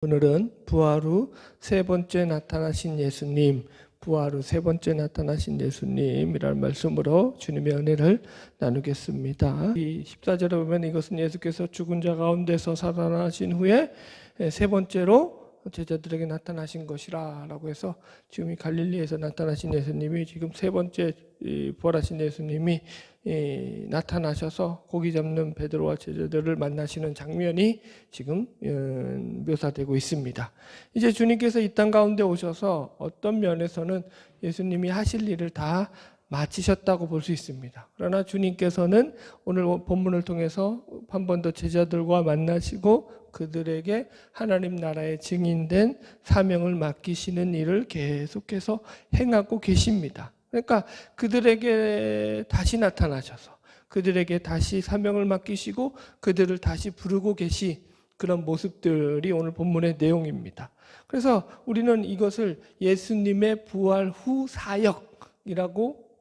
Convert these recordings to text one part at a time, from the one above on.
오늘은 부활 후 세 번째 나타나신 예수님, 부활 후 세 번째 나타나신 예수님이라는 말씀으로 주님의 은혜를 나누겠습니다. 이 14절에 보면 이것은 예수께서 죽은 자 가운데서 살아나신 후에 세 번째로 제자들에게 나타나신 것이라 라고 해서 지금 이 갈릴리에서 나타나신 예수님이 지금 세 번째 부활하신 예수님이 나타나셔서 고기 잡는 베드로와 제자들을 만나시는 장면이 지금 묘사되고 있습니다. 이제 주님께서 이 땅 가운데 오셔서 어떤 면에서는 예수님이 하실 일을 다 마치셨다고 볼 수 있습니다. 그러나 주님께서는 오늘 본문을 통해서 한 번 더 제자들과 만나시고 그들에게 하나님 나라의 증인된 사명을 맡기시는 일을 계속해서 행하고 계십니다. 그러니까 그들에게 다시 나타나셔서 그들에게 다시 사명을 맡기시고 그들을 다시 부르고 계시 그런 모습들이 오늘 본문의 내용입니다. 그래서 우리는 이것을 예수님의 부활 후 사역이라고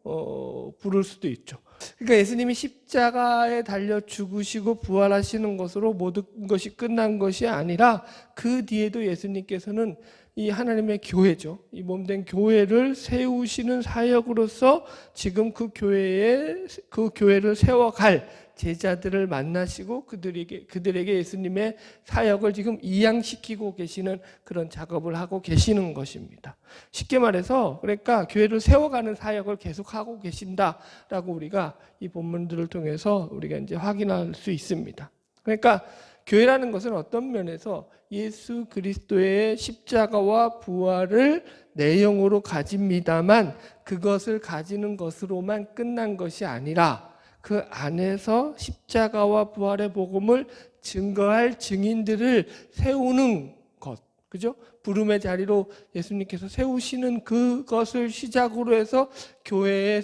부를 수도 있죠. 그러니까 예수님이 십자가에 달려 죽으시고 부활하시는 것으로 모든 것이 끝난 것이 아니라 그 뒤에도 예수님께서는 이 하나님의 교회죠. 이 몸된 교회를 세우시는 사역으로서 지금 그 교회를 세워갈 제자들을 만나시고 그들에게 예수님의 사역을 지금 이양시키고 계시는 그런 작업을 하고 계시는 것입니다. 쉽게 말해서 그러니까 교회를 세워가는 사역을 계속하고 계신다라고 우리가 이 본문들을 통해서 우리가 이제 확인할 수 있습니다. 그러니까 교회라는 것은 어떤 면에서 예수 그리스도의 십자가와 부활을 내용으로 가집니다만 그것을 가지는 것으로만 끝난 것이 아니라 그 안에서 십자가와 부활의 복음을 증거할 증인들을 세우는 것, 그죠? 부름의 자리로 예수님께서 세우시는 그것을 시작으로 해서 교회의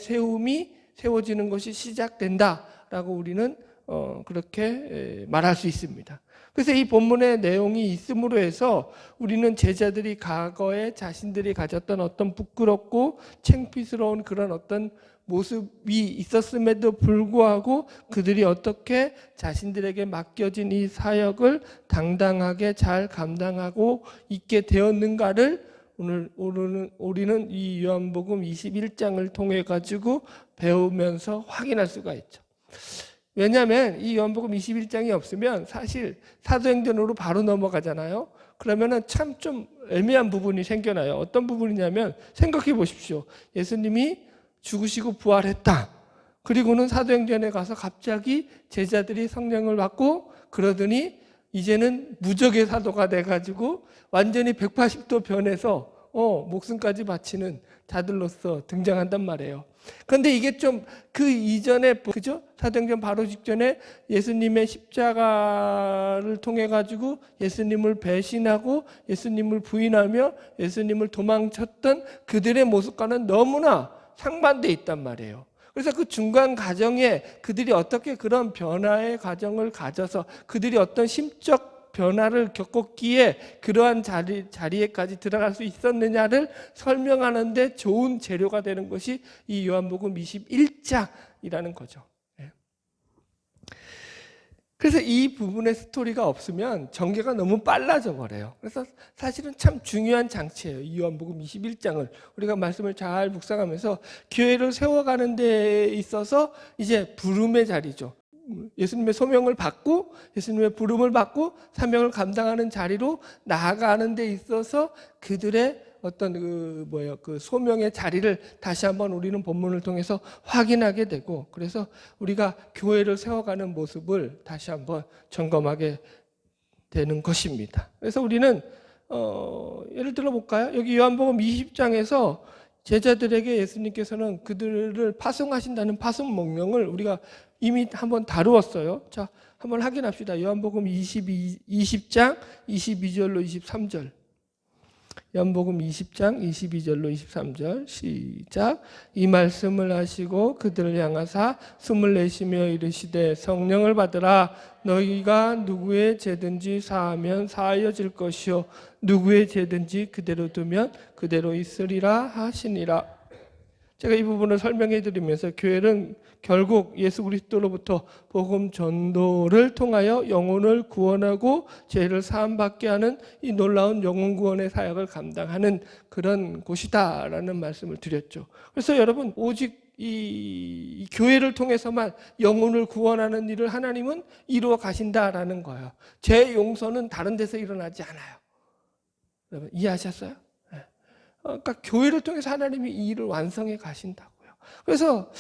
세워지는 것이 시작된다라고 우리는 그렇게 말할 수 있습니다. 그래서 이 본문의 내용이 있음으로 해서 우리는 제자들이 과거에 자신들이 가졌던 어떤 부끄럽고 창피스러운 그런 어떤 모습이 있었음에도 불구하고 그들이 어떻게 자신들에게 맡겨진 이 사역을 당당하게 잘 감당하고 있게 되었는가를 오늘 우리는 이 요한복음 21장을 통해 가지고 배우면서 확인할 수가 있죠. 왜냐하면 이 요한복음 21장이 없으면 사실 사도행전으로 바로 넘어가잖아요. 그러면은 참 좀 애매한 부분이 생겨나요. 어떤 부분이냐면 생각해 보십시오. 예수님이 죽으시고 부활했다. 그리고는 사도행전에 가서 갑자기 제자들이 성령을 받고 그러더니 이제는 무적의 사도가 돼가지고 완전히 180도 변해서 목숨까지 바치는 자들로서 등장한단 말이에요. 그런데 이게 좀 그 이전에 그죠? 사도행전 바로 직전에 예수님의 십자가를 통해 가지고 예수님을 배신하고 예수님을 부인하며 예수님을 도망쳤던 그들의 모습과는 너무나 상반돼 있단 말이에요. 그래서 그 중간 과정에 그들이 어떻게 그런 변화의 과정을 가져서 그들이 어떤 심적 변화를 겪었기에 그러한 자리에까지 들어갈 수 있었느냐를 설명하는 데 좋은 재료가 되는 것이 이 요한복음 21장이라는 거죠. 그래서 이 부분의 스토리가 없으면 전개가 너무 빨라져 버려요. 그래서 사실은 참 중요한 장치예요. 이 요한복음 21장을 우리가 말씀을 잘 묵상하면서 교회를 세워가는 데 있어서 이제 부름의 자리죠. 예수님의 소명을 받고 예수님의 부름을 받고 사명을 감당하는 자리로 나아가는 데 있어서 그들의 어떤 그 소명의 자리를 다시 한번 우리는 본문을 통해서 확인하게 되고 그래서 우리가 교회를 세워가는 모습을 다시 한번 점검하게 되는 것입니다. 그래서 우리는 예를 들어 볼까요? 여기 요한복음 20장에서 제자들에게 예수님께서는 그들을 파송하신다는 파송 명령을 우리가 이미 한번 다루었어요. 자, 한번 확인합시다. 요한복음 20장 22절로 23절. 요한복음 20장 22절로 23절 시작. 이 말씀을 하시고 그들을 향하사 숨을 내쉬며 이르시되 성령을 받으라. 너희가 누구의 죄든지 사하면 사하여질 것이요 누구의 죄든지 그대로 두면 그대로 있으리라 하시니라. 제가 이 부분을 설명해 드리면서 결국 예수 그리스도로부터 복음 전도를 통하여 영혼을 구원하고 죄를 사함받게 하는 이 놀라운 영혼 구원의 사역을 감당하는 그런 곳이다라는 말씀을 드렸죠. 그래서 여러분, 오직 이 교회를 통해서만 영혼을 구원하는 일을 하나님은 이루어 가신다라는 거예요. 죄 용서는 다른 데서 일어나지 않아요. 여러분 이해하셨어요? 그러니까 교회를 통해서 하나님이 이 일을 완성해 가신다고요. 그래서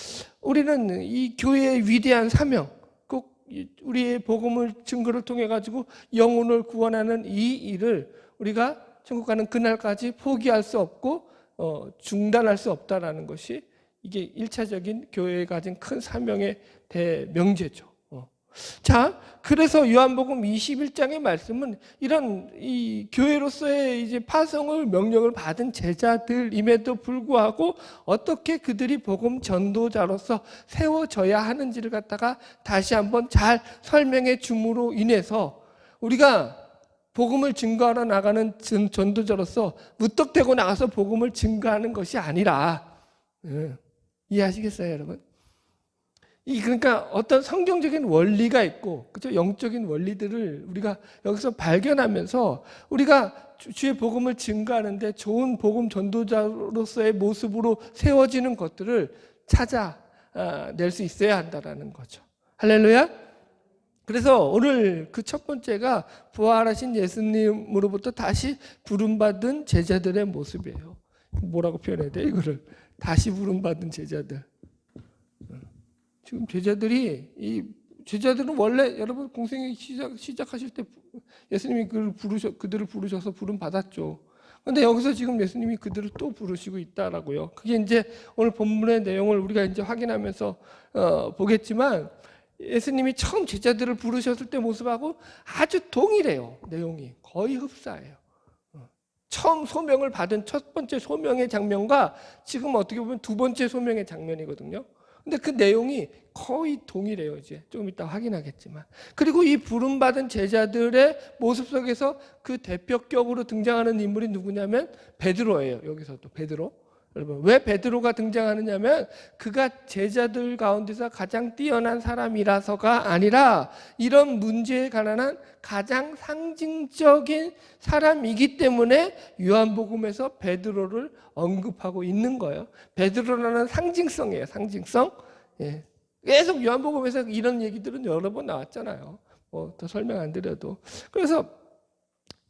우리는 이 교회의 위대한 사명, 꼭 우리의 복음을 증거를 통해 가지고 영혼을 구원하는 이 일을 우리가 천국 가는 그날까지 포기할 수 없고 중단할 수 없다라는 것이 이게 1차적인 교회에 가진 큰 사명의 대명제죠. 자, 그래서 요한복음 21장의 말씀은 이런 이 교회로서의 이제 파송을 명령을 받은 제자들임에도 불구하고 어떻게 그들이 복음 전도자로서 세워져야 하는지를 갖다가 다시 한번 잘 설명해 줌으로 인해서 우리가 복음을 증거하러 나가는 전도자로서 무턱대고 나가서 복음을 증거하는 것이 아니라, 이해하시겠어요, 여러분? 그러니까 어떤 성경적인 원리가 있고, 그죠? 영적인 원리들을 우리가 여기서 발견하면서 우리가 주의 복음을 증거하는데 좋은 복음 전도자로서의 모습으로 세워지는 것들을 찾아낼 수 있어야 한다는 거죠. 할렐루야. 그래서 오늘 그 첫 번째가 부활하신 예수님으로부터 다시 부름받은 제자들의 모습이에요. 뭐라고 표현해야 돼, 이거를? 다시 부름받은 제자들. 지금 제자들은 원래 여러분 공생애 시작하실 때 예수님이 그들을 부르셔서 부름 받았죠. 그런데 여기서 지금 예수님이 그들을 또 부르시고 있다라고요. 그게 이제 오늘 본문의 내용을 우리가 이제 확인하면서 보겠지만, 예수님이 처음 제자들을 부르셨을 때 모습하고 아주 동일해요. 내용이 거의 흡사해요. 처음 소명을 받은 첫 번째 소명의 장면과 지금 어떻게 보면 두 번째 소명의 장면이거든요. 근데 그 내용이 거의 동일해요. 이제 조금 이따 확인하겠지만. 그리고 이 부름받은 제자들의 모습 속에서 그 대표격으로 등장하는 인물이 누구냐면 베드로예요. 여기서도 베드로. 여러분, 왜 베드로가 등장하느냐면 그가 제자들 가운데서 가장 뛰어난 사람이라서가 아니라 이런 문제에 관한 가장 상징적인 사람이기 때문에 요한복음에서 베드로를 언급하고 있는 거예요. 베드로라는 상징성이에요. 상징성. 예. 계속 요한복음에서 이런 얘기들은 여러 번 나왔잖아요. 더 설명 안 드려도. 그래서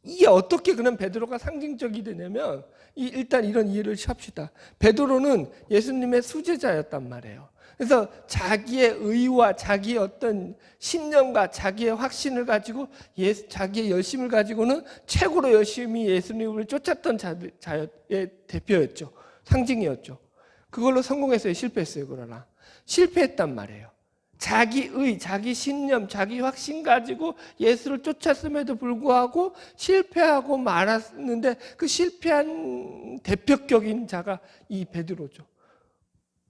이게 어떻게 그런 베드로가 상징적이 되냐면, 일단 이런 이해를 합시다. 베드로는 예수님의 수제자였단 말이에요. 그래서 자기의 의와 자기의 어떤 신념과 자기의 확신을 가지고 자기의 열심을 가지고는 최고로 열심히 예수님을 쫓았던 자의 대표였죠. 상징이었죠. 그걸로 성공했어요? 실패했어요? 그러나 실패했단 말이에요. 자기의, 자기 신념, 자기 확신 가지고 예수를 쫓았음에도 불구하고 실패하고 말았는데 그 실패한 대표격인 자가 이 베드로죠.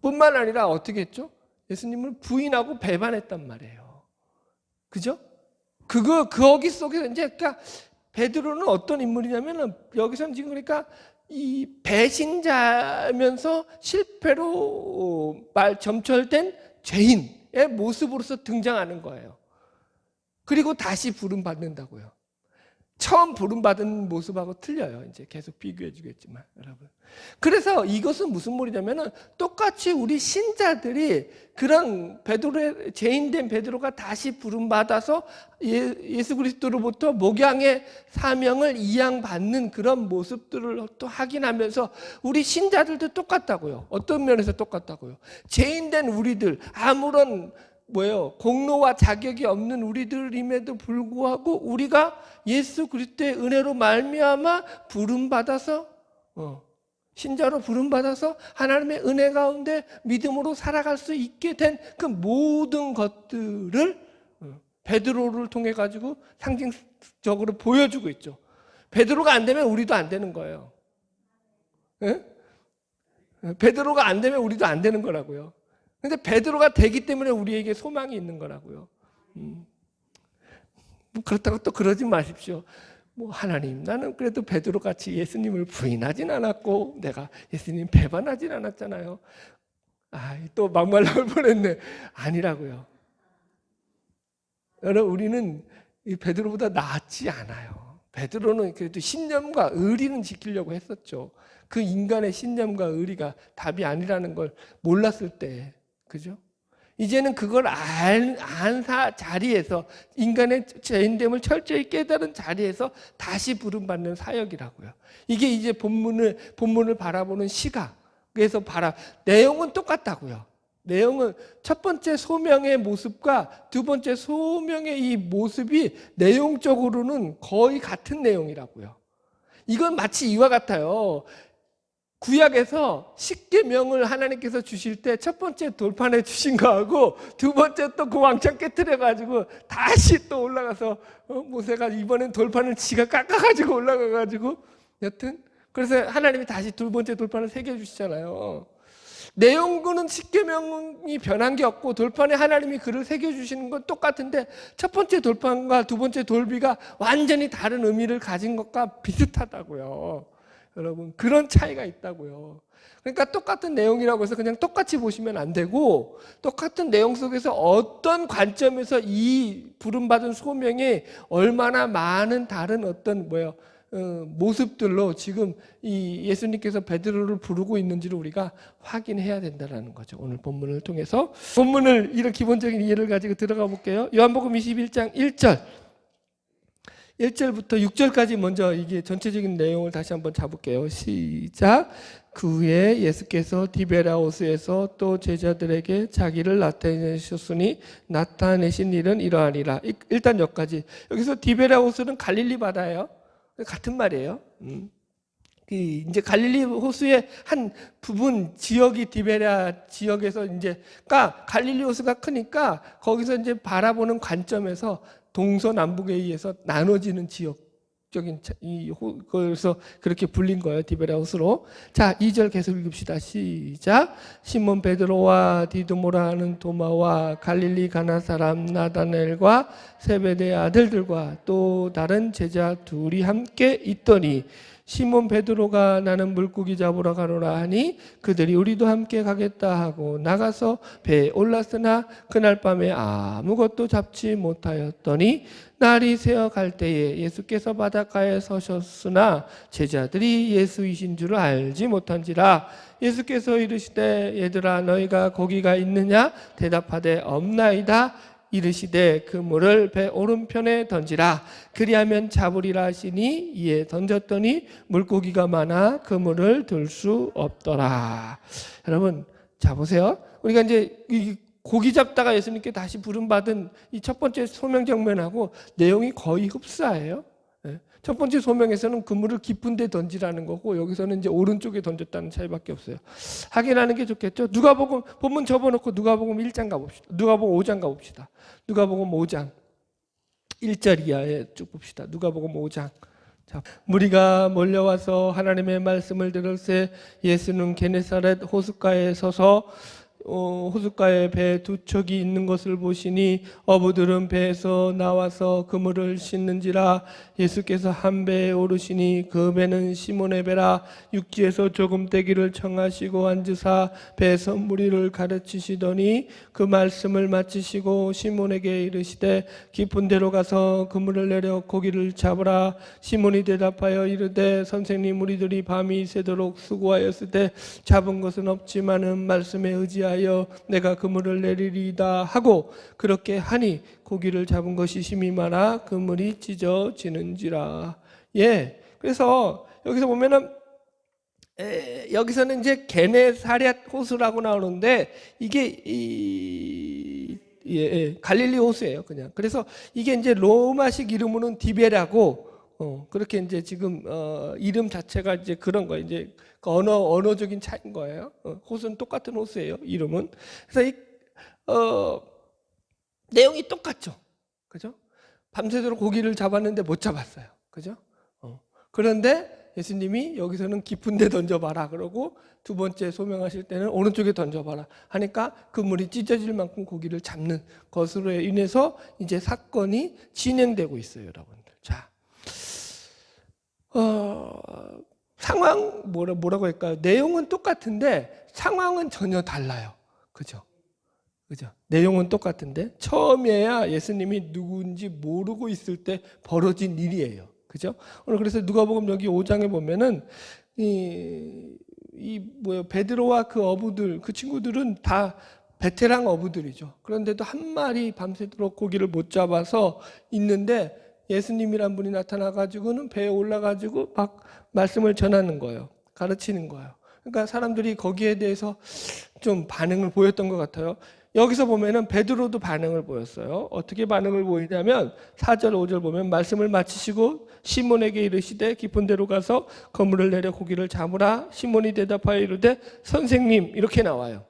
뿐만 아니라 어떻게 했죠? 예수님을 부인하고 배반했단 말이에요. 그죠? 거기 속에서 이제, 그러니까 베드로는 어떤 인물이냐면은 여기서는 지금 그러니까 이 배신자면서 실패로 점철된 죄인 의 모습으로서 등장하는 거예요. 그리고 다시 부름받는다고요. 처음 부름받은 모습하고 틀려요. 이제 계속 비교해 주겠지만, 여러분. 그래서 이것은 무슨 말이냐면은 똑같이 우리 신자들이 그런 베드로의 죄인된 베드로가 다시 부름받아서 예수 그리스도로부터 목양의 사명을 이양받는 그런 모습들을 또 확인하면서 우리 신자들도 똑같다고요. 어떤 면에서 똑같다고요? 죄인된 우리들, 아무런 공로와 자격이 없는 우리들임에도 불구하고 우리가 예수 그리스도의 은혜로 말미암아 부름받아서 신자로 부름받아서 하나님의 은혜 가운데 믿음으로 살아갈 수 있게 된 그 모든 것들을 베드로를 통해 가지고 상징적으로 보여주고 있죠. 베드로가 안 되면 우리도 안 되는 거예요. 네? 베드로가 안 되면 우리도 안 되는 거라고요. 근데 베드로가 되기 때문에 우리에게 소망이 있는 거라고요. 그렇다고 또 그러지 마십시오. 하나님, 나는 그래도 베드로같이 예수님을 부인하진 않았고 내가 예수님 배반하진 않았잖아요. 또 막말 나올 뻔했네. 아니라고요. 여러분, 우리는 이 베드로보다 낫지 않아요. 베드로는 그래도 신념과 의리는 지키려고 했었죠. 그 인간의 신념과 의리가 답이 아니라는 걸 몰랐을 때, 그죠? 이제는 그걸 안 자리에서, 인간의 죄인됨을 철저히 깨달은 자리에서 다시 부름받는 사역이라고요. 이게 이제 본문을 바라보는 시각에서 내용은 똑같다고요. 내용은 첫 번째 소명의 모습과 두 번째 소명의 이 모습이 내용적으로는 거의 같은 내용이라고요. 이건 마치 이와 같아요. 구약에서 십계명을 하나님께서 주실 때 첫 번째 돌판에 주신 거하고 두 번째 또 그 왕창 깨트려가지고 다시 또 올라가서 모세가 이번엔 돌판을 지가 깎아가지고 올라가가지고 여튼 그래서 하나님이 다시 두 번째 돌판을 새겨주시잖아요. 내용은 십계명이 변한 게 없고 돌판에 하나님이 글을 새겨주시는 건 똑같은데 첫 번째 돌판과 두 번째 돌비가 완전히 다른 의미를 가진 것과 비슷하다고요. 여러분, 그런 차이가 있다고요. 그러니까 똑같은 내용이라고 해서 그냥 똑같이 보시면 안 되고 똑같은 내용 속에서 어떤 관점에서 이 부름받은 소명이 얼마나 많은 다른 어떤 모습들로 지금 이 예수님께서 베드로를 부르고 있는지를 우리가 확인해야 된다는 거죠. 오늘 본문을 통해서 본문을 이런 기본적인 이해를 가지고 들어가 볼게요. 요한복음 21장 1절부터 6절까지 먼저 이게 전체적인 내용을 다시 한번 잡을게요. 시작. 그 후에 예수께서 디베라호스에서 또 제자들에게 자기를 나타내셨으니 나타내신 일은 이러하니라. 일단 여기까지. 여기서 디베라호스는 갈릴리 바다예요. 같은 말이에요. 이제 갈릴리 호수의 한 부분 지역이 디베랴 지역에서 갈릴리 호수가 크니까 거기서 이제 바라보는 관점에서 동서남북에 의해서 나눠지는 지역적인 그래서 그렇게 불린 거예요. 디베랴 호수로. 자, 2절 계속 읽읍시다. 시작. 시몬 베드로와 디두모라는 도마와 갈릴리 가나 사람 나다넬과 세베대의 아들들과 또 다른 제자 둘이 함께 있더니 시몬 베드로가 나는 물고기 잡으러 가노라 하니 그들이 우리도 함께 가겠다 하고 나가서 배에 올랐으나 그날 밤에 아무것도 잡지 못하였더니 날이 새어 갈 때에 예수께서 바닷가에 서셨으나 제자들이 예수이신 줄을 알지 못한지라. 예수께서 이르시되 얘들아 너희가 고기가 있느냐 대답하되 없나이다. 이르시되 그물을 배 오른편에 던지라. 그리하면 잡으리라 하시니 이에 던졌더니 물고기가 많아 그물을 들 수 없더라. 여러분, 자 보세요. 우리가 이제 고기 잡다가 예수님께 다시 부름받은 이 첫 번째 소명 장면하고 내용이 거의 흡사해요. 첫 번째 소명에서는 그물을 깊은 데 던지라는 거고 여기서는 이제 오른쪽에 던졌다는 차이밖에 없어요. 확인하는 게 좋겠죠. 누가복음 본문 접어놓고 누가복음 1장 가봅시다. 누가복음 5장 가봅시다. 누가복음 5장 1절 이하에 쭉 봅시다. 누가복음 5장. 자, 무리가 몰려와서 하나님의 말씀을 들을새 예수는 게네사렛 호숫가에 서서 호숫가에 배 두 척이 있는 것을 보시니 어부들은 배에서 나와서 그물을 씻는지라. 예수께서 한 배에 오르시니 그 배는 시몬의 배라. 육지에서 조금 떼기를 청하시고 앉으사 배에서 무리를 가르치시더니 그 말씀을 마치시고 시몬에게 이르시되 깊은 데로 가서 그물을 내려 고기를 잡으라. 시몬이 대답하여 이르되 선생님 우리들이 밤이 새도록 수고하였을 때 잡은 것은 없지만은 말씀에 의지하여 내가 그물을 내리리이다 하고 그렇게 하니 고기를 잡은 것이 심히 많아 그물이 찢어지는지라. 예, 그래서 여기서 보면은 여기서는 이제 게네사렛 호수라고 나오는데 이게 갈릴리 호수예요, 그냥. 그래서 이게 이제 로마식 이름으로는 디베라고 그렇게 이제 지금 이름 자체가 이제 그런 거예요. 이제 언어적인 차이인 거예요. 호수는 똑같은 호수예요, 이름은. 그래서 내용이 똑같죠, 그죠? 밤새도록 고기를 잡았는데 못 잡았어요, 그죠? 그런데 예수님이 여기서는 깊은 데 던져봐라 그러고 두 번째 소명하실 때는 오른쪽에 던져봐라 하니까 그물이 찢어질 만큼 고기를 잡는 것으로 인해서 이제 사건이 진행되고 있어요, 여러분들. 자, 상황 뭐라고 할까요? 내용은 똑같은데 상황은 전혀 달라요. 그죠? 그죠? 내용은 똑같은데 처음에야 예수님이 누구인지 모르고 있을 때 벌어진 일이에요. 그죠? 오늘 그래서 누가복음 여기 5장에 보면은 베드로와 그 어부들, 그 친구들은 다 베테랑 어부들이죠. 그런데도 한 마리 밤새도록 고기를 못 잡아서 있는데 예수님이란 분이 나타나가지고는 배에 올라가지고 막 말씀을 전하는 거예요. 가르치는 거예요. 그러니까 사람들이 거기에 대해서 좀 반응을 보였던 것 같아요. 여기서 보면은 베드로도 반응을 보였어요. 어떻게 반응을 보이냐면 4절 5절 보면 말씀을 마치시고 시몬에게 이르시되 깊은 데로 가서 그물을 내려 고기를 잡으라. 시몬이 대답하여 이르되 선생님, 이렇게 나와요.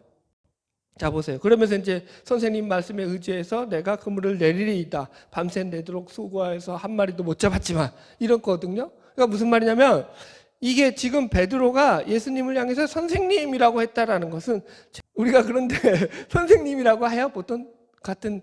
자 보세요. 그러면서 이제 선생님 말씀에 의지해서 내가 그물을 내리리이다. 밤새 내도록 수고해서 한 마리도 못 잡았지만 이런 거거든요. 그러니까 무슨 말이냐면 이게 지금 베드로가 예수님을 향해서 선생님이라고 했다라는 것은 우리가 그런데 선생님이라고 해야 보통 같은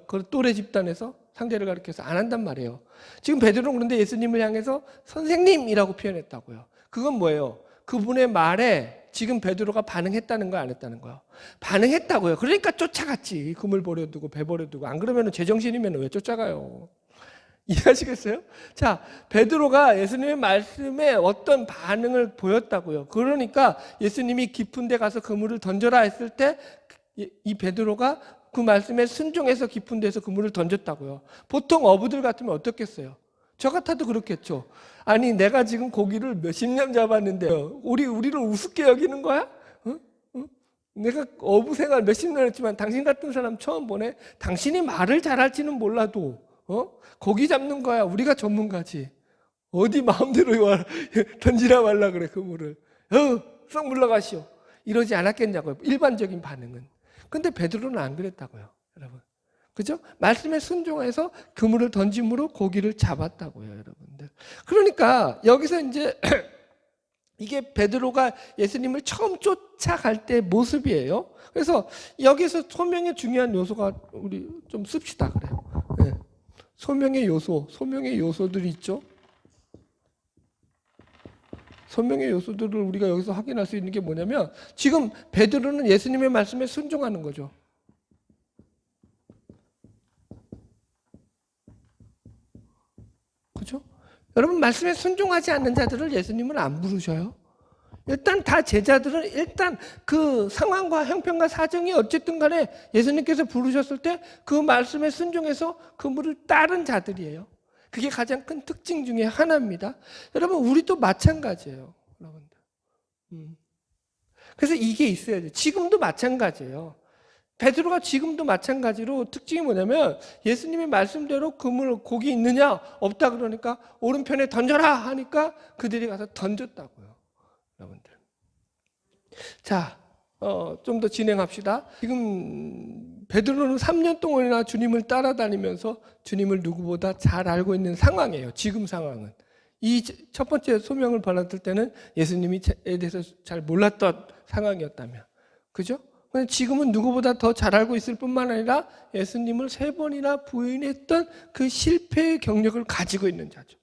그 또래 집단에서 상대를 가리켜서 안 한단 말이에요. 지금 베드로는 그런데 예수님을 향해서 선생님이라고 표현했다고요. 그건 뭐예요? 그분의 말에 지금 베드로가 반응했다는 거 안 했다는 거예요? 반응했다고요. 그러니까 쫓아갔지. 그물 버려두고 배 버려두고. 안 그러면 제정신이면 왜 쫓아가요? 이해하시겠어요? 자, 베드로가 예수님의 말씀에 어떤 반응을 보였다고요. 그러니까 예수님이 깊은 데 가서 그물을 던져라 했을 때 이 베드로가 그 말씀에 순종해서 깊은 데서 그물을 던졌다고요. 보통 어부들 같으면 어떻겠어요? 저 같아도 그렇겠죠. 아니 내가 지금 고기를 몇십 년 잡았는데 우리를 우습게 여기는 거야? 응? 응? 내가 어부 생활 몇십 년 했지만 당신 같은 사람 처음 보네. 당신이 말을 잘할지는 몰라도 고기 잡는 거야. 우리가 전문가지. 어디 마음대로 던지라 말라 그래 그물을. 썩 물러가시오. 이러지 않았겠냐고요. 일반적인 반응은. 근데 베드로는 안 그랬다고요. 여러분. 그죠? 말씀에 순종해서 그물을 던짐으로 고기를 잡았다고요, 여러분들. 그러니까 여기서 이제 이게 베드로가 예수님을 처음 쫓아갈 때 모습이에요. 그래서 여기서 소명의 중요한 요소가 우리 좀 씁시다 그래요. 네. 소명의 요소들이 있죠. 소명의 요소들을 우리가 여기서 확인할 수 있는 게 뭐냐면 지금 베드로는 예수님의 말씀에 순종하는 거죠. 그렇죠? 여러분 말씀에 순종하지 않는 자들을 예수님은 안 부르셔요. 일단 다 제자들은 일단 그 상황과 형편과 사정이 어쨌든 간에 예수님께서 부르셨을 때 그 말씀에 순종해서 그물을 따른 자들이에요. 그게 가장 큰 특징 중에 하나입니다. 여러분 우리도 마찬가지예요. 여러분들. 그래서 이게 있어야 돼요. 지금도 마찬가지예요. 베드로가 지금도 마찬가지로 특징이 뭐냐면 예수님의 말씀대로 그물 고기 있느냐 없다 그러니까 오른편에 던져라 하니까 그들이 가서 던졌다고요. 여러분들. 자, 좀 더 진행합시다. 지금 베드로는 3년 동안이나 주님을 따라다니면서 주님을 누구보다 잘 알고 있는 상황이에요. 지금 상황은. 이 첫 번째 소명을 받았을 때는 예수님에 대해서 잘 몰랐던 상황이었다면. 그죠? 지금은 누구보다 더 잘 알고 있을 뿐만 아니라 예수님을 3번이나 부인했던 그 실패의 경력을 가지고 있는 자죠.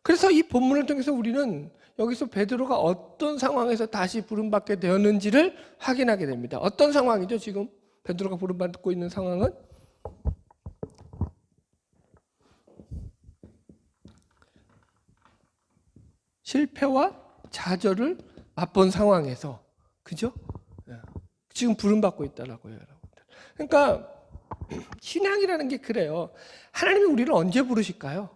그래서 이 본문을 통해서 우리는 여기서 베드로가 어떤 상황에서 다시 부름받게 되었는지를 확인하게 됩니다. 어떤 상황이죠? 지금 베드로가 부름받고 있는 상황은 실패와 좌절을 맛본 상황에서, 그죠? 지금 부름받고 있다라고요, 여러분들. 그러니까 신앙이라는 게 그래요. 하나님이 우리를 언제 부르실까요?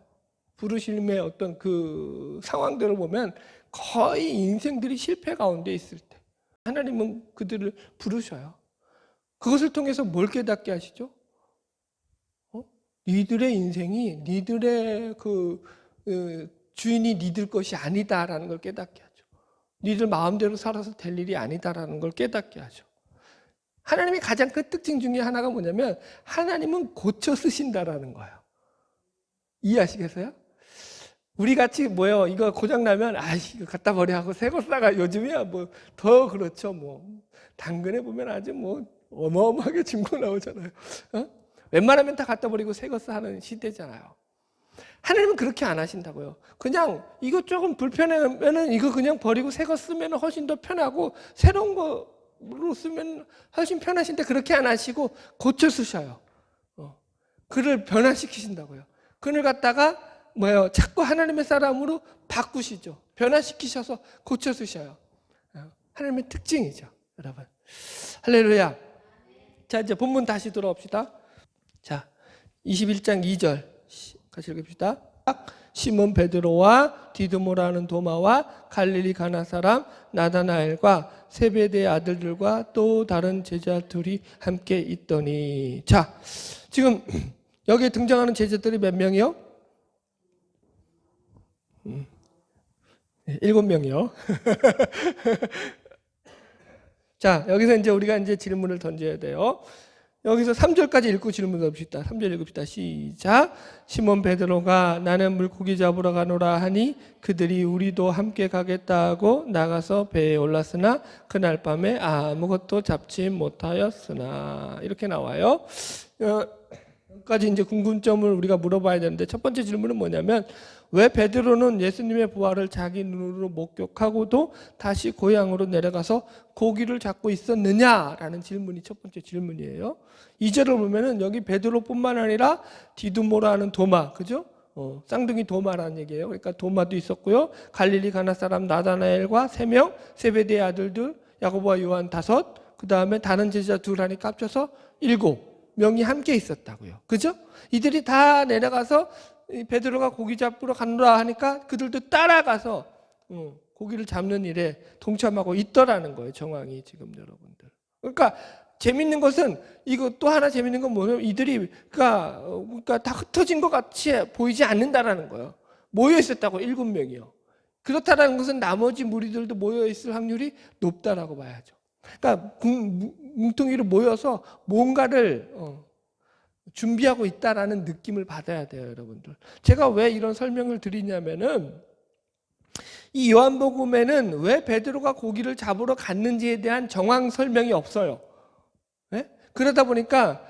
부르심의 어떤 그 상황들을 보면 거의 인생들이 실패 가운데 있을 때 하나님은 그들을 부르셔요. 그것을 통해서 뭘 깨닫게 하시죠? 니들의 인생이 니들의 주인이 니들 것이 아니다라는 걸 깨닫게 하죠. 니들 마음대로 살아서 될 일이 아니다라는 걸 깨닫게 하죠. 하나님의 가장 큰 특징 중에 하나가 뭐냐면 하나님은 고쳐 쓰신다라는 거예요. 이해하시겠어요? 우리 같이 이거 고장 나면 이거 갖다 버려 하고 새 거 싸가 요즘이야 더 그렇죠. 당근에 보면 아주 어마어마하게 증거 나오잖아요. 웬만하면 다 갖다 버리고 새 거 싸는 시대잖아요. 하나님은 그렇게 안 하신다고요. 그냥 이거 조금 불편하면은 이거 그냥 버리고 새 거 쓰면 훨씬 더 편하고 새로운 거 쓰면 훨씬 편하신데 그렇게 안 하시고 고쳐 쓰셔요. 그를 변화시키신다고요. 그를 갖다가 자꾸 하나님의 사람으로 바꾸시죠. 변화시키셔서 고쳐 쓰셔요. 하나님의 특징이죠, 여러분. 할렐루야. 자, 이제 본문 다시 돌아옵시다. 자, 21장 2절 같이 읽읍시다. 시몬 베드로와 디드모라는 도마와 갈릴리 가나 사람 나다나엘과 세베대의 아들들과 또 다른 제자 둘이 함께 있더니. 자, 지금 여기에 등장하는 제자들이 몇 명이요? 7명이요. 자, 여기서 이제 우리가 이제 질문을 던져야 돼요. 여기서 3절까지 읽고 질문을 봅시다. 3절 읽읍시다. 시작. 시몬 베드로가 나는 물고기 잡으러 가노라 하니 그들이 우리도 함께 가겠다 하고 나가서 배에 올랐으나 그날 밤에 아무것도 잡지 못하였으나. 이렇게 나와요. 여기까지 이제 궁금점을 우리가 물어봐야 되는데, 첫 번째 질문은 뭐냐면, 왜 베드로는 예수님의 부활을 자기 눈으로 목격하고도 다시 고향으로 내려가서 고기를 잡고 있었느냐라는 질문이 첫 번째 질문이에요. 2절을 보면은 여기 베드로뿐만 아니라 디두모라는 도마, 그죠? 쌍둥이 도마라는 얘기예요. 그러니까 도마도 있었고요. 갈릴리 가나 사람 나다나엘과 3명, 세베대의 아들들 야고보와 요한 5, 그 다음에 다른 제자 2 하니 합쳐서 7명이 함께 있었다고요. 그죠? 이들이 다 내려가서 베드로가 고기 잡으러 가노라 하니까 그들도 따라가서 고기를 잡는 일에 동참하고 있더라는 거예요. 정황이 지금 여러분들. 그러니까 재밌는 것은, 이거 또 하나 재밌는 건 뭐냐면, 이들이 그러니까 다 흩어진 것 같이 보이지 않는다라는 거예요. 모여 있었다고 7명이요. 그렇다라는 것은 나머지 무리들도 모여 있을 확률이 높다라고 봐야죠. 그러니까 뭉텅이로 모여서 뭔가를 준비하고 있다라는 느낌을 받아야 돼요, 여러분들. 제가 왜 이런 설명을 드리냐면은, 이 요한복음에는 왜 베드로가 고기를 잡으러 갔는지에 대한 정황 설명이 없어요. 네? 그러다 보니까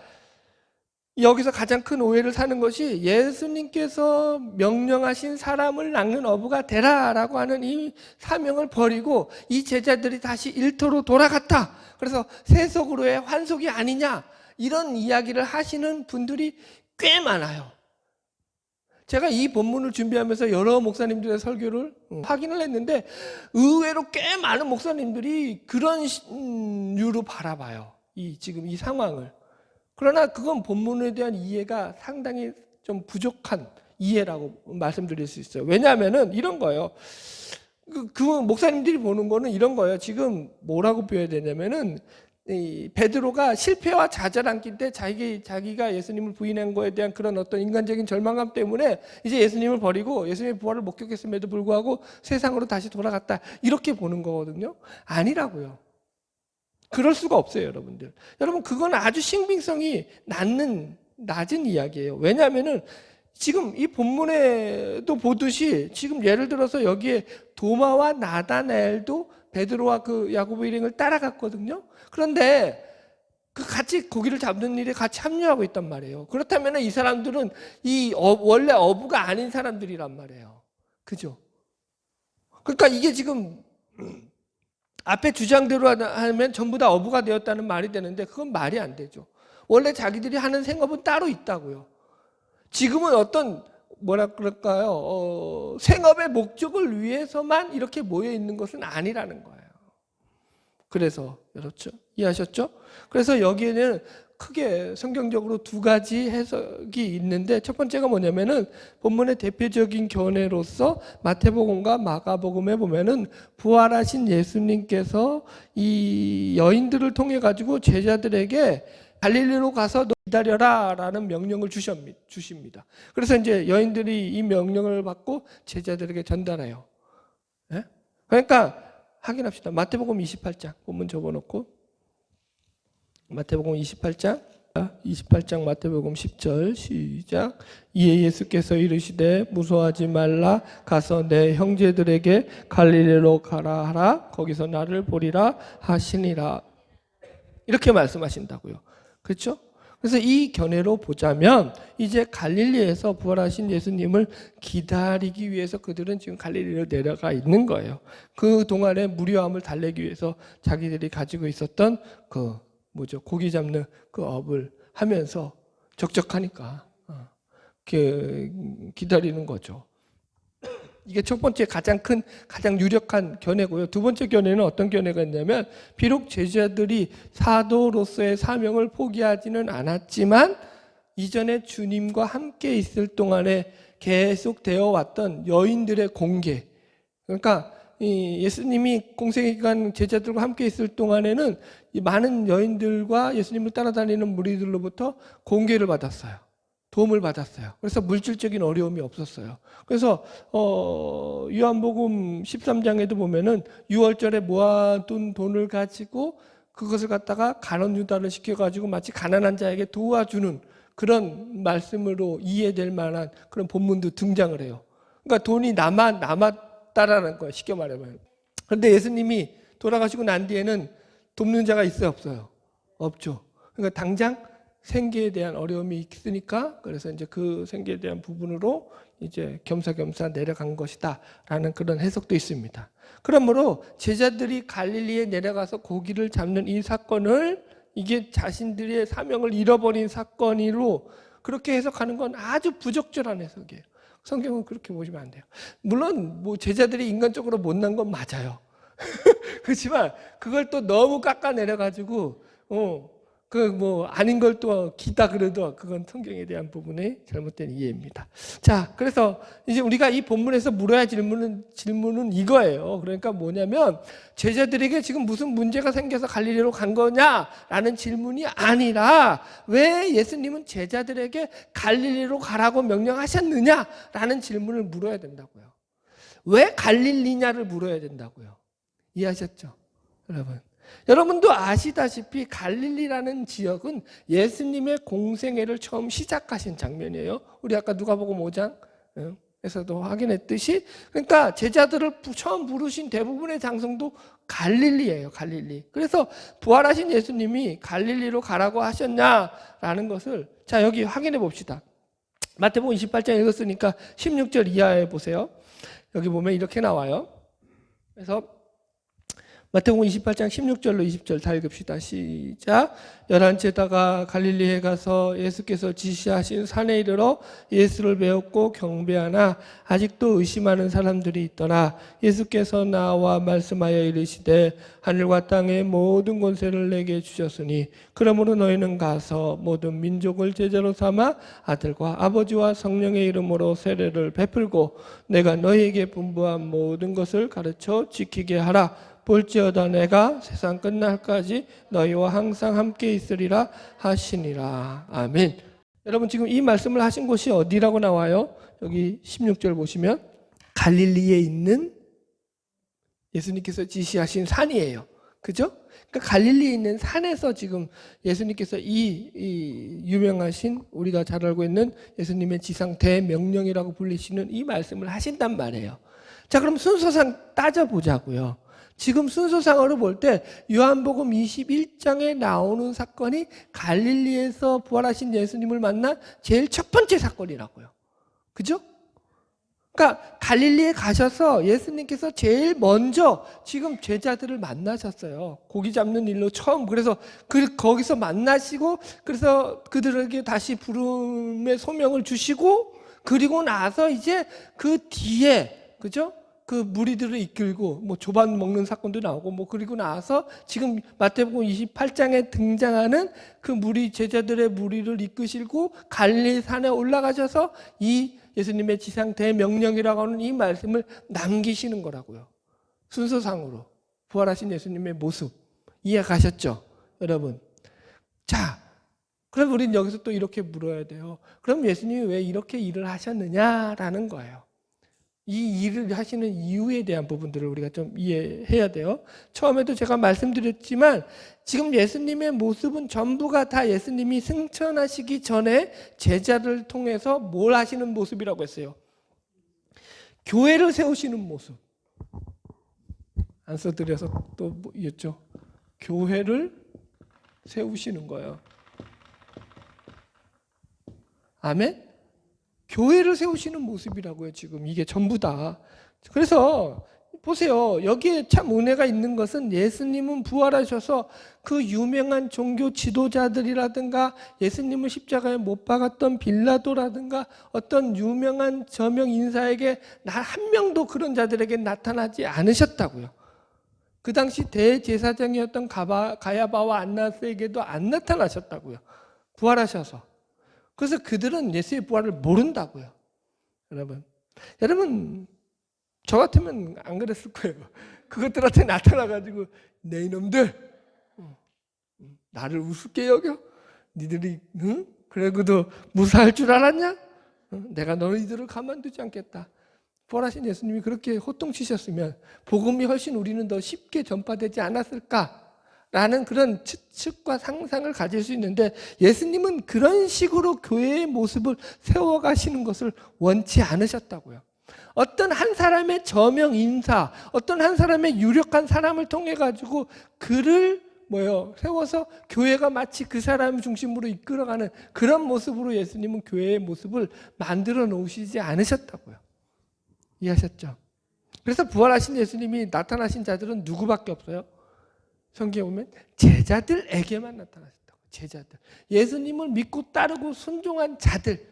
여기서 가장 큰 오해를 사는 것이, 예수님께서 명령하신 사람을 낳는 어부가 되라라고 하는 이 사명을 버리고 이 제자들이 다시 일터로 돌아갔다, 그래서 세속으로의 환속이 아니냐, 이런 이야기를 하시는 분들이 꽤 많아요. 제가 이 본문을 준비하면서 여러 목사님들의 설교를 확인을 했는데, 의외로 꽤 많은 목사님들이 그런 류로 바라봐요, 지금 이 상황을. 그러나 그건 본문에 대한 이해가 상당히 좀 부족한 이해라고 말씀드릴 수 있어요. 왜냐하면은 이런 거예요. 그 목사님들이 보는 거는 이런 거예요. 지금 뭐라고 표현해야 되냐면은, 이 베드로가 실패와 좌절함기 때 자기가 예수님을 부인한 거에 대한 그런 어떤 인간적인 절망감 때문에 이제 예수님을 버리고 예수님의 부활을 목격했음에도 불구하고 세상으로 다시 돌아갔다, 이렇게 보는 거거든요. 아니라고요. 그럴 수가 없어요, 여러분들. 여러분, 그건 아주 신빙성이 낮은 이야기예요. 왜냐하면은 지금 이 본문에도 보듯이, 지금 예를 들어서 여기에 도마와 나다나엘도 베드로와 그 야고보 일행을 따라갔거든요. 그런데 같이 고기를 잡는 일에 같이 합류하고 있단 말이에요. 그렇다면 이 사람들은 원래 어부가 아닌 사람들이란 말이에요. 그죠? 그러니까 이게 지금 앞에 주장대로 하면 전부 다 어부가 되었다는 말이 되는데, 그건 말이 안 되죠. 원래 자기들이 하는 생업은 따로 있다고요. 지금은 어떤 생업의 목적을 위해서만 이렇게 모여 있는 것은 아니라는 거예요. 그래서 그렇죠? 이해하셨죠? 그래서 여기에는 크게 성경적으로 2가지 해석이 있는데, 첫 번째가 뭐냐면은 본문의 대표적인 견해로서 마태복음과 마가복음에 보면은 부활하신 예수님께서 이 여인들을 통해 가지고 제자들에게 갈릴리로 가서 기다려라 라는 명령을 주십니다. 그래서 이제 여인들이 이 명령을 받고 제자들에게 전달해요. 네? 그러니까 확인합시다. 마태복음 28장 본문 접어놓고, 마태복음 28장 마태복음 10절 시작. 이에 예수께서 이르시되 무서워하지 말라, 가서 내 형제들에게 갈릴리로 가라 하라, 거기서 나를 보리라 하시니라. 이렇게 말씀하신다고요. 그렇죠? 그래서 이 견해로 보자면 이제 갈릴리에서 부활하신 예수님을 기다리기 위해서 그들은 지금 갈릴리로 내려가 있는 거예요. 그 동안에 무료함을 달래기 위해서 자기들이 가지고 있었던 그 고기 잡는 그 업을 하면서 적적하니까 기다리는 거죠. 이게 첫 번째 가장 유력한 견해고요. 두 번째 견해는 어떤 견해가 있냐면 비록 제자들이 사도로서의 사명을 포기하지는 않았지만 이전에 주님과 함께 있을 동안에 계속 되어 왔던 여인들의 공개, 그러니까 예수님이 공생의 기간 제자들과 함께 있을 동안에는 이 많은 여인들과 예수님을 따라다니는 무리들로부터 공개를 받았어요. 도움을 받았어요. 그래서 물질적인 어려움이 없었어요. 그래서 요한복음 13장에도 보면은 유월절에 모아둔 돈을 가지고 그것을 갖다가 가론 유다를 시켜가지고 마치 가난한 자에게 도와주는 그런 말씀으로 이해될 만한 그런 본문도 등장을 해요. 그러니까 돈이 남았다라는 거예요. 쉽게 말하면. 그런데 예수님이 돌아가시고 난 뒤에는 돕는 자가 있어요, 없어요? 없죠. 그러니까 당장 생계에 대한 어려움이 있으니까 그래서 이제 그 생계에 대한 부분으로 이제 겸사겸사 내려간 것이다라는 그런 해석도 있습니다. 그러므로 제자들이 갈릴리에 내려가서 고기를 잡는 이 사건을 이게 자신들의 사명을 잃어버린 사건으로 그렇게 해석하는 건 아주 부적절한 해석이에요. 성경은 그렇게 보시면 안 돼요. 물론 제자들이 인간적으로 못난 건 맞아요. 그렇지만 그걸 또 너무 깎아내려가지고 아닌 걸 또 기다 그래도 그건 성경에 대한 부분의 잘못된 이해입니다. 자, 그래서 이제 우리가 이 본문에서 물어야 질문은 이거예요. 그러니까 뭐냐면 제자들에게 지금 무슨 문제가 생겨서 갈릴리로 간 거냐라는 질문이 아니라 왜 예수님은 제자들에게 갈릴리로 가라고 명령하셨느냐라는 질문을 물어야 된다고요. 왜 갈릴리냐를 물어야 된다고요. 이해하셨죠? 여러분도 아시다시피 갈릴리라는 지역은 예수님의 공생애를 처음 시작하신 장면이에요. 우리 아까 누가복음 5장에서도 확인했듯이, 그러니까 제자들을 처음 부르신 대부분의 장소도 갈릴리예요. 갈릴리. 그래서 부활하신 예수님이 갈릴리로 가라고 하셨냐라는 것을 자 여기 확인해 봅시다. 마태복음 28장 읽었으니까 16절 이하에 보세요. 여기 보면 이렇게 나와요. 그래서 마태복음 28장 16절로 20절 다 읽읍시다. 시작. 11제다가 갈릴리에 가서 예수께서 지시하신 산에 이르러 예수를 배웠고 경배하나 아직도 의심하는 사람들이 있더라. 예수께서 나와 말씀하여 이르시되 하늘과 땅의 모든 권세를 내게 주셨으니 그러므로 너희는 가서 모든 민족을 제자로 삼아 아들과 아버지와 성령의 이름으로 세례를 베풀고 내가 너희에게 분부한 모든 것을 가르쳐 지키게 하라. 볼지어다 내가 세상 끝날까지 너희와 항상 함께 있으리라 하시니라. 아멘. 여러분 지금 이 말씀을 하신 곳이 어디라고 나와요? 여기 16절 보시면 갈릴리에 있는 예수님께서 지시하신 산이에요. 그죠? 그러니까 갈릴리에 있는 산에서 지금 예수님께서 이 유명하신 우리가 잘 알고 있는 예수님의 지상 대명령이라고 불리시는 이 말씀을 하신단 말이에요. 자, 그럼 순서상 따져보자고요. 지금 순서상으로 볼 때 요한복음 21장에 나오는 사건이 갈릴리에서 부활하신 예수님을 만난 제일 첫 번째 사건이라고요. 그죠? 그러니까 갈릴리에 가셔서 예수님께서 제일 먼저 지금 제자들을 만나셨어요. 고기 잡는 일로 처음. 그래서 거기서 만나시고 그래서 그들에게 다시 부름의 소명을 주시고 그리고 나서 이제 그 뒤에 그죠? 그 무리들을 이끌고 조반 먹는 사건도 나오고 그리고 나서 지금 마태복음 28장에 등장하는 그 제자들의 무리를 이끄시고 갈릴리 산에 올라가셔서 이 예수님의 지상 대명령이라고 하는 이 말씀을 남기시는 거라고요. 순서상으로 부활하신 예수님의 모습 이해가셨죠, 여러분? 자, 그럼 우리는 여기서 또 이렇게 물어야 돼요. 그럼 예수님이 왜 이렇게 일을 하셨느냐라는 거예요. 이 일을 하시는 이유에 대한 부분들을 우리가 좀 이해해야 돼요. 처음에도 제가 말씀드렸지만 지금 예수님의 모습은 전부가 다 예수님이 승천하시기 전에 제자를 통해서 뭘 하시는 모습이라고 했어요? 교회를 세우시는 모습. 안 써드려서 또 있죠. 교회를 세우시는 거예요. 아멘? 교회를 세우시는 모습이라고요. 지금 이게 전부 다. 그래서 보세요. 여기에 참 은혜가 있는 것은 예수님은 부활하셔서 그 유명한 종교 지도자들이라든가 예수님을 십자가에 못 박았던 빌라도라든가 어떤 유명한 저명 인사에게 한 명도 그런 자들에게 나타나지 않으셨다고요. 그 당시 대제사장이었던 가야바와 안나스에게도 안 나타나셨다고요. 부활하셔서. 그래서 그들은 예수의 부활을 모른다고요. 여러분 저 같으면 안 그랬을 거예요. 그것들한테 나타나가지고 내 이놈들 나를 우습게 여겨? 니들이 응? 그래도 무사할 줄 알았냐? 내가 너희들을 가만두지 않겠다. 부활하신 예수님이 그렇게 호통치셨으면 복음이 훨씬 우리는 더 쉽게 전파되지 않았을까라는 그런 추측과 상상을 가질 수 있는데 예수님은 그런 식으로 교회의 모습을 세워가시는 것을 원치 않으셨다고요. 어떤 한 사람의 저명 인사, 어떤 한 사람의 유력한 사람을 통해 가지고 그를 세워서 교회가 마치 그 사람 중심으로 이끌어가는 그런 모습으로 예수님은 교회의 모습을 만들어 놓으시지 않으셨다고요. 이해하셨죠? 그래서 부활하신 예수님이 나타나신 자들은 누구밖에 없어요? 성경에 보면 제자들에게만 나타나셨다고. 제자들. 예수님을 믿고 따르고 순종한 자들.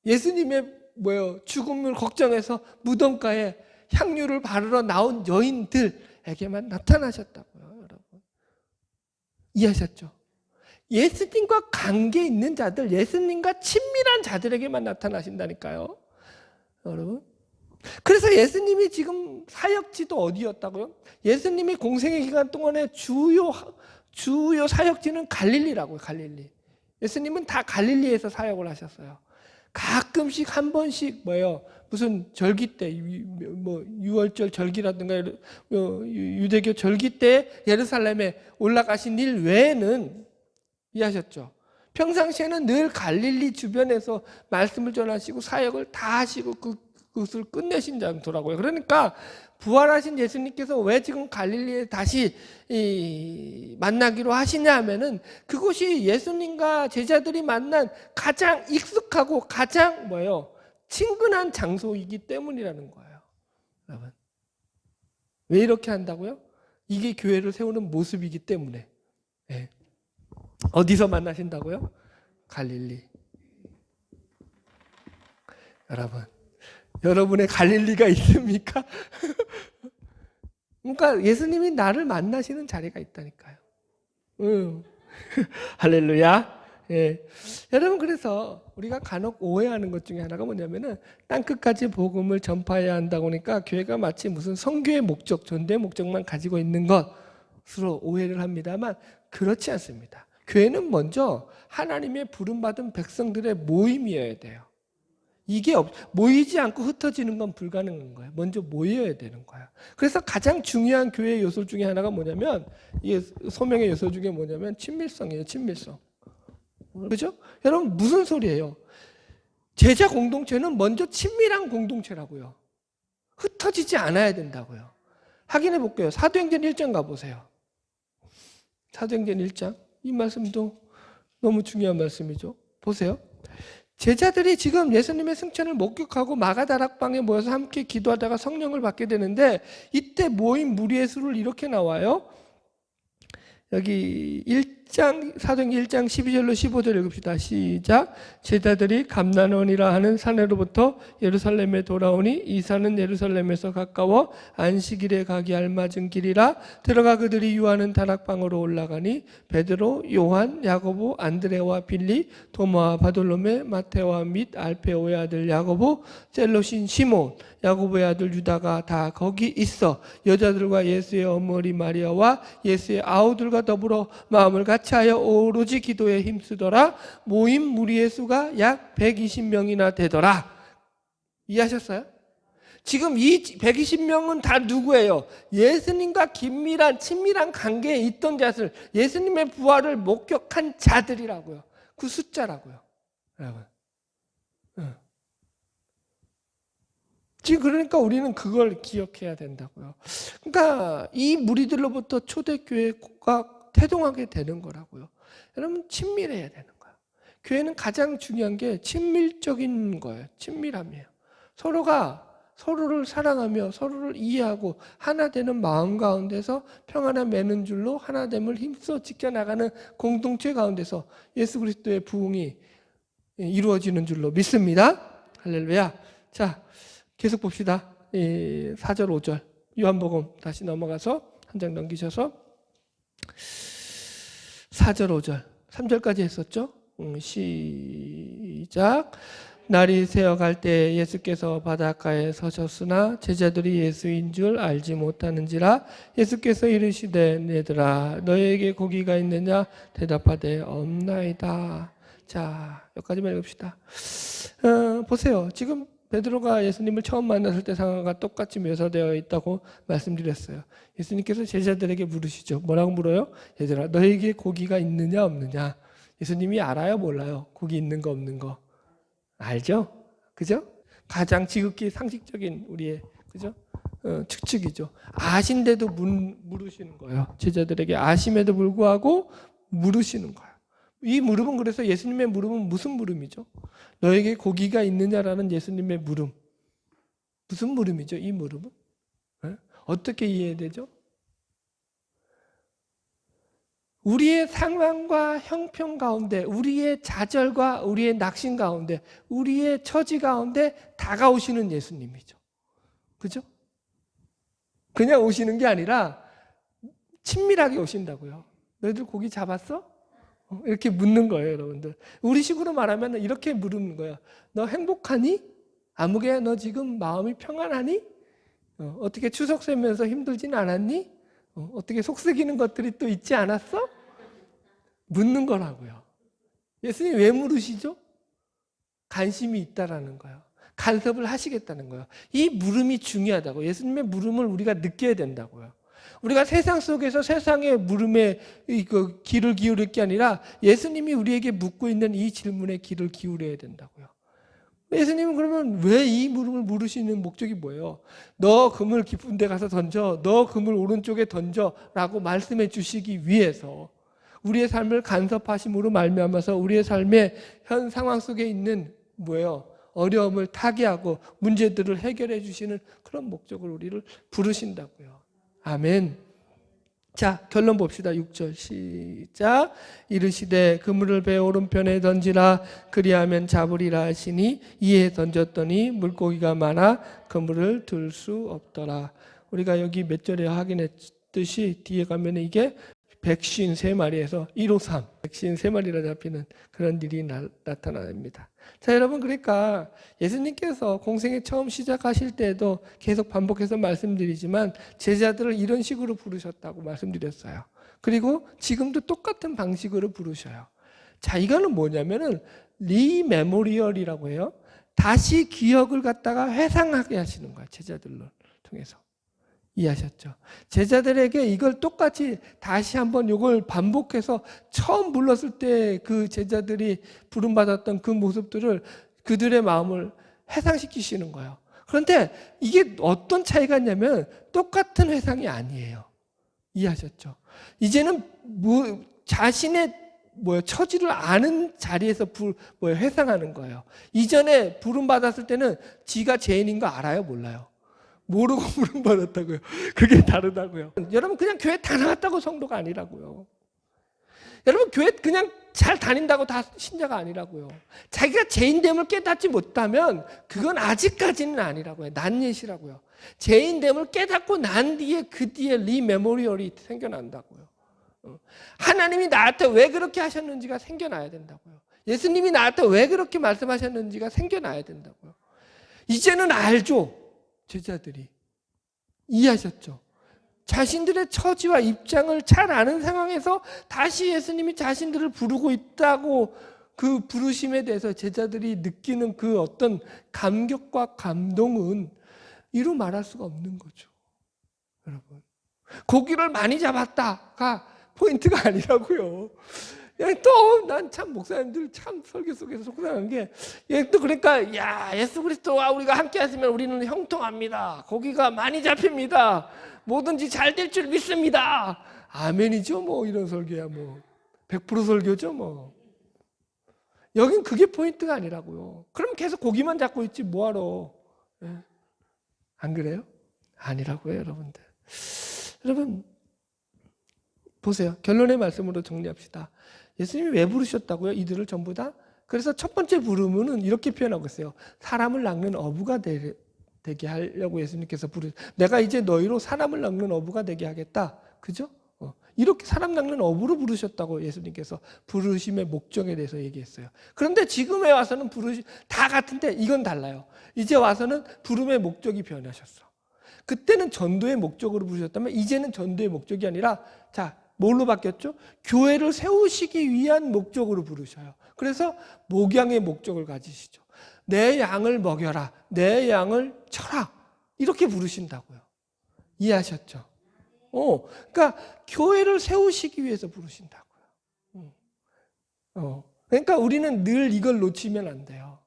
예수님의 죽음을 걱정해서 무덤가에 향유를 바르러 나온 여인들에게만 나타나셨다고요, 여러분. 이해하셨죠? 예수님과 관계 있는 자들, 예수님과 친밀한 자들에게만 나타나신다니까요, 여러분. 그래서 예수님이 지금 사역지도 어디였다고요? 예수님이 공생의 기간 동안에 주요 사역지는 갈릴리라고요, 갈릴리. 예수님은 다 갈릴리에서 사역을 하셨어요. 가끔씩 한 번씩 무슨 절기 때 유월절 절기라든가 유대교 절기 때 예루살렘에 올라가신 일 외에는 이해하셨죠? 평상시에는 늘 갈릴리 주변에서 말씀을 전하시고 사역을 다 하시고 그것을 끝내신 장소라고요. 그러니까 부활하신 예수님께서 왜 지금 갈릴리에 다시 만나기로 하시냐 하면은 그곳이 예수님과 제자들이 만난 가장 익숙하고 가장 친근한 장소이기 때문이라는 거예요. 여러분. 왜 이렇게 한다고요? 이게 교회를 세우는 모습이기 때문에. 네. 어디서 만나신다고요? 갈릴리. 여러분의 갈릴리가 있습니까? 그러니까 예수님이 나를 만나시는 자리가 있다니까요. 할렐루야. 예. 여러분, 그래서 우리가 간혹 오해하는 것 중에 하나가 뭐냐면은 땅끝까지 복음을 전파해야 한다고 하니까 교회가 마치 무슨 선교의 목적, 전도의 목적만 가지고 있는 것으로 오해를 합니다만 그렇지 않습니다. 교회는 먼저 하나님의 부름받은 백성들의 모임이어야 돼요. 이게 모이지 않고 흩어지는 건 불가능한 거예요. 먼저 모여야 되는 거예요. 그래서 가장 중요한 교회의 요소 중에 하나가 뭐냐면, 이게 소명의 요소 중에 뭐냐면 친밀성이에요. 친밀성. 그죠? 여러분, 무슨 소리예요? 제자 공동체는 먼저 친밀한 공동체라고요. 흩어지지 않아야 된다고요. 확인해 볼게요. 사도행전 1장 가보세요. 사도행전 1장. 이 말씀도 너무 중요한 말씀이죠. 보세요. 제자들이 지금 예수님의 승천을 목격하고 마가다락방에 모여서 함께 기도하다가 성령을 받게 되는데 이때 모인 무리의 수를 이렇게 나와요. 여기 1장 사도행전 1장 12절로 15절 읽읍시다. 시작. 제자들이 감난원이라 하는 산으로부터 예루살렘에 돌아오니 이 산은 예루살렘에서 가까워 안식일에 가기 알맞은 길이라 들어가 그들이 유하는 다락방으로 올라가니 베드로, 요한, 야고보, 안드레와 빌리, 도마와 바돌로메, 마테오와 및 알페오의 아들 야고보, 셀로신 시몬, 야고보의 아들 유다가 다 거기 있어 여자들과 예수의 어머니 마리아와 예수의 아우들과 더불어 마음을 같이하여 오로지 기도에 힘쓰더라. 모임 무리의 수가 약 120명이나 되더라. 이해하셨어요? 지금 이 120명은 다 누구예요? 예수님과 긴밀한 친밀한 관계에 있던 자들, 예수님의 부활을 목격한 자들이라고요. 그 숫자라고요. 여러분. 지금 그러니까 우리는 그걸 기억해야 된다고요. 그러니까 이 무리들로부터 초대교회가 태동하게 되는 거라고요. 여러분, 친밀해야 되는 거예요. 교회는 가장 중요한 게 친밀적인 거예요. 친밀함이에요. 서로가 서로를 사랑하며 서로를 이해하고 하나 되는 마음 가운데서 평안을 맺는 줄로 하나됨을 힘써 지켜나가는 공동체 가운데서 예수 그리스도의 부흥이 이루어지는 줄로 믿습니다. 할렐루야. 자, 계속 봅시다. 4절 5절 요한복음 다시 넘어가서 한 장 넘기셔서 4절 5절 3절까지 했었죠. 시작. 날이 새어갈 때 예수께서 바닷가에 서셨으나 제자들이 예수인 줄 알지 못하는지라 예수께서 이르시되 얘들아 너에게 고기가 있느냐 대답하되 없나이다. 자, 여기까지만 읽읍시다. 보세요. 지금 베드로가 예수님을 처음 만났을 때 상황과 똑같이 묘사되어 있다고 말씀드렸어요. 예수님께서 제자들에게 물으시죠. 뭐라고 물어요? 얘들아 너에게 고기가 있느냐 없느냐. 예수님이 알아요 몰라요? 고기 있는 거 없는 거 알죠? 그죠? 가장 지극히 상식적인 우리의 그죠? 추측이죠. 아신데도 물으시는 거예요. 제자들에게 아심에도 불구하고 물으시는 거예요. 이 물음은 그래서 예수님의 물음은 무슨 물음이죠? 너에게 고기가 있느냐라는 예수님의 물음. 무슨 물음이죠? 이 물음은? 어떻게 이해해야 되죠? 우리의 상황과 형편 가운데, 우리의 좌절과 우리의 낙심 가운데, 우리의 처지 가운데 다가오시는 예수님이죠. 그죠? 그냥 오시는 게 아니라 친밀하게 오신다고요. 너희들 고기 잡았어? 이렇게 묻는 거예요, 여러분들. 우리식으로 말하면 이렇게 물는 거예요. 너 행복하니? 아무개 너 지금 마음이 평안하니? 어떻게 추석 쇠면서 힘들진 않았니? 어떻게 속썩이는 것들이 또 있지 않았어? 묻는 거라고요. 예수님 왜 물으시죠? 관심이 있다라는 거예요. 간섭을 하시겠다는 거예요. 이 물음이 중요하다고. 예수님의 물음을 우리가 느껴야 된다고요. 우리가 세상 속에서 세상의 물음에 귀를 기울일 게 아니라 예수님이 우리에게 묻고 있는 이 질문에 귀를 기울여야 된다고요. 예수님은 그러면 왜 이 물음을 물으시는 목적이 뭐예요? 너 금을 깊은 데 가서 던져, 너 금을 오른쪽에 던져 라고 말씀해 주시기 위해서 우리의 삶을 간섭하심으로 말미암아서 우리의 삶의 현 상황 속에 있는 뭐예요? 어려움을 타개하고 문제들을 해결해 주시는 그런 목적으로 우리를 부르신다고요. 아멘. 자, 결론 봅시다. 6절 시작. 이르시되 그물을 배 오른편에 던지라 그리하면 잡으리라 하시니 이에 던졌더니 물고기가 많아 그물을 들 수 없더라. 우리가 여기 몇 절에 확인했듯이 뒤에 가면 이게 153마리에서 153 153마리라 잡히는 그런 일이 나타납니다. 자, 여러분, 그러니까 예수님께서 공생애 처음 시작하실 때도 계속 반복해서 말씀드리지만 제자들을 이런 식으로 부르셨다고 말씀드렸어요. 그리고 지금도 똑같은 방식으로 부르셔요. 자, 이거는 뭐냐면은 리메모리얼이라고 해요. 다시 기억을 갖다가 회상하게 하시는 거예요. 제자들을 통해서. 이해하셨죠? 제자들에게 이걸 똑같이 다시 한번 이걸 반복해서 처음 불렀을 때 그 제자들이 부름받았던 그 모습들을 그들의 마음을 회상시키시는 거예요. 그런데 이게 어떤 차이가 있냐면 똑같은 회상이 아니에요. 이해하셨죠? 이제는 자신의 처지를 아는 자리에서 회상하는 거예요. 이전에 부름받았을 때는 지가 죄인인 거 알아요? 몰라요? 모르고 부름받았다고요. 그게 다르다고요. 여러분, 그냥 교회 다 나왔다고 성도가 아니라고요. 여러분, 교회 그냥 잘 다닌다고 다 신자가 아니라고요. 자기가 죄인됨을 깨닫지 못하면 그건 아직까지는 아니라고요. 낫예시라고요. 죄인됨을 깨닫고 난 뒤에 그 뒤에 리메모리얼이 생겨난다고요. 하나님이 나한테 왜 그렇게 하셨는지가 생겨나야 된다고요. 예수님이 나한테 왜 그렇게 말씀하셨는지가 생겨나야 된다고요. 이제는 알죠. 제자들이 이해하셨죠? 자신들의 처지와 입장을 잘 아는 상황에서 다시 예수님이 자신들을 부르고 있다고 그 부르심에 대해서 제자들이 느끼는 그 어떤 감격과 감동은 이루 말할 수가 없는 거죠. 여러분, 고기를 많이 잡았다가 포인트가 아니라고요. 또 난 참 목사님들 참 설교 속에서 속상한 게 또 그러니까 야, 예수 그리스도와 우리가 함께 하시면 우리는 형통합니다. 고기가 많이 잡힙니다. 뭐든지 잘 될 줄 믿습니다. 아멘이죠. 뭐 이런 설교야 뭐 100% 설교죠 뭐. 여긴 그게 포인트가 아니라고요. 그럼 계속 고기만 잡고 있지 뭐하러. 예. 안 그래요? 아니라고요, 여러분들. 여러분 보세요. 결론의 말씀으로 정리합시다. 예수님이 왜 부르셨다고요? 이들을 전부 다? 그래서 첫 번째 부르문은 이렇게 표현하고 있어요. 사람을 낚는 어부가 되게 하려고 예수님께서 내가 이제 너희로 사람을 낚는 어부가 되게 하겠다. 그죠? 이렇게 사람 낚는 어부로 부르셨다고 예수님께서 부르심의 목적에 대해서 얘기했어요. 그런데 지금에 와서는 다 같은데 이건 달라요. 이제 와서는 부름의 목적이 변하셨어. 그때는 전도의 목적으로 부르셨다면 이제는 전도의 목적이 아니라 자, 뭘로 바뀌었죠? 교회를 세우시기 위한 목적으로 부르셔요. 그래서 목양의 목적을 가지시죠. 내 양을 먹여라. 내 양을 쳐라. 이렇게 부르신다고요. 이해하셨죠? 그러니까 교회를 세우시기 위해서 부르신다고요. 그러니까 우리는 늘 이걸 놓치면 안 돼요.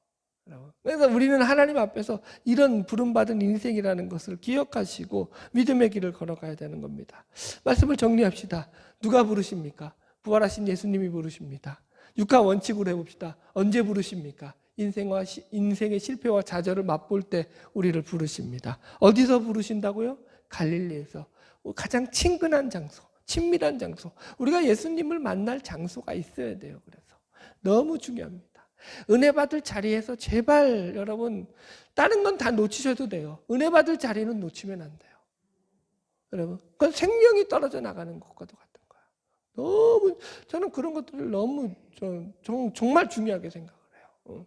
그래서 우리는 하나님 앞에서 이런 부름받은 인생이라는 것을 기억하시고 믿음의 길을 걸어가야 되는 겁니다. 말씀을 정리합시다. 누가 부르십니까? 부활하신 예수님이 부르십니다. 육하 원칙으로 해봅시다. 언제 부르십니까? 인생의 실패와 좌절을 맛볼 때 우리를 부르십니다. 어디서 부르신다고요? 갈릴리에서. 가장 친근한 장소, 친밀한 장소. 우리가 예수님을 만날 장소가 있어야 돼요. 그래서 너무 중요합니다. 은혜 받을 자리에서 제발 여러분 다른 건 다 놓치셔도 돼요. 은혜 받을 자리는 놓치면 안 돼요. 여러분 그건 생명이 떨어져 나가는 것과도 같은 거예요. 너무 저는 그런 것들을 너무 정말 중요하게 생각을 해요.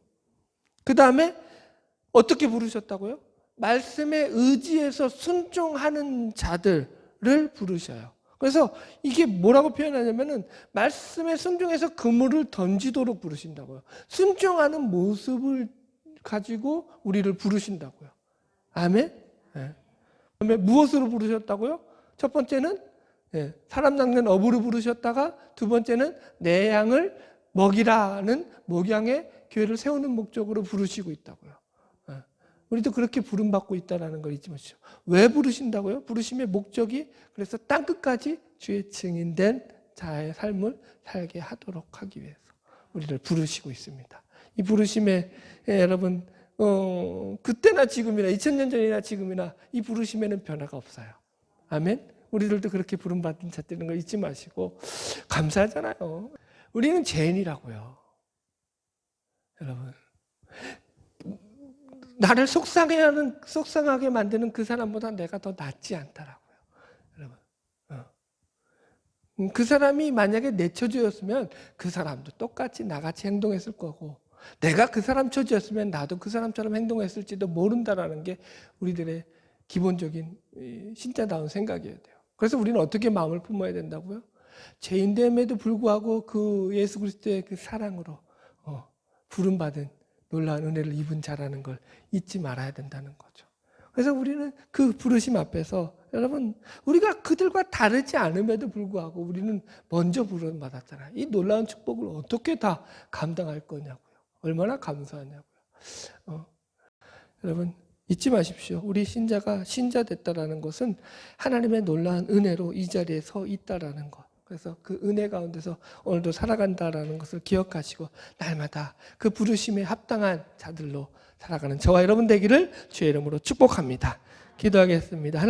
그 다음에 어떻게 부르셨다고요? 말씀에 의지해서 순종하는 자들을 부르셔요. 그래서 이게 뭐라고 표현하냐면은 말씀에 순종해서 그물을 던지도록 부르신다고요. 순종하는 모습을 가지고 우리를 부르신다고요. 아멘? 네. 그다음에 무엇으로 부르셨다고요? 첫 번째는 사람 낚는 어부로 부르셨다가 두 번째는 내 양을 먹이라는 목양의 교회를 세우는 목적으로 부르시고 있다고요. 우리도 그렇게 부름받고 있다는 걸 잊지 마시죠. 왜 부르신다고요? 부르심의 목적이 그래서 땅끝까지 주의 증인된 자의 삶을 살게 하도록 하기 위해서 우리를 부르시고 있습니다. 이 부르심에 여러분 그때나 지금이나 2000년 전이나 지금이나 이 부르심에는 변화가 없어요. 아멘? 우리들도 그렇게 부름받은 자들인 걸 잊지 마시고 감사하잖아요. 우리는 죄인이라고요. 여러분 나를 속상하게 만드는 그 사람보다 내가 더 낫지 않다라고요. 여러분, 그 사람이 만약에 내 처지였으면 그 사람도 똑같이 나같이 행동했을 거고 내가 그 사람 처지였으면 나도 그 사람처럼 행동했을지도 모른다라는 게 우리들의 기본적인 신자다운 생각이어야 돼요. 그래서 우리는 어떻게 마음을 품어야 된다고요? 죄인됨에도 불구하고 그 예수 그리스도의 그 사랑으로 부름받은 놀라운 은혜를 입은 자라는 걸 잊지 말아야 된다는 거죠. 그래서 우리는 그 부르심 앞에서 여러분 우리가 그들과 다르지 않음에도 불구하고 우리는 먼저 부름받았잖아요. 이 놀라운 축복을 어떻게 다 감당할 거냐고요. 얼마나 감사하냐고요. 여러분 잊지 마십시오. 우리 신자가 신자 됐다라는 것은 하나님의 놀라운 은혜로 이 자리에 서 있다라는 것. 그래서 그 은혜 가운데서 오늘도 살아간다라는 것을 기억하시고 날마다 그 부르심에 합당한 자들로 살아가는 저와 여러분 되기를 주의 이름으로 축복합니다. 기도하겠습니다.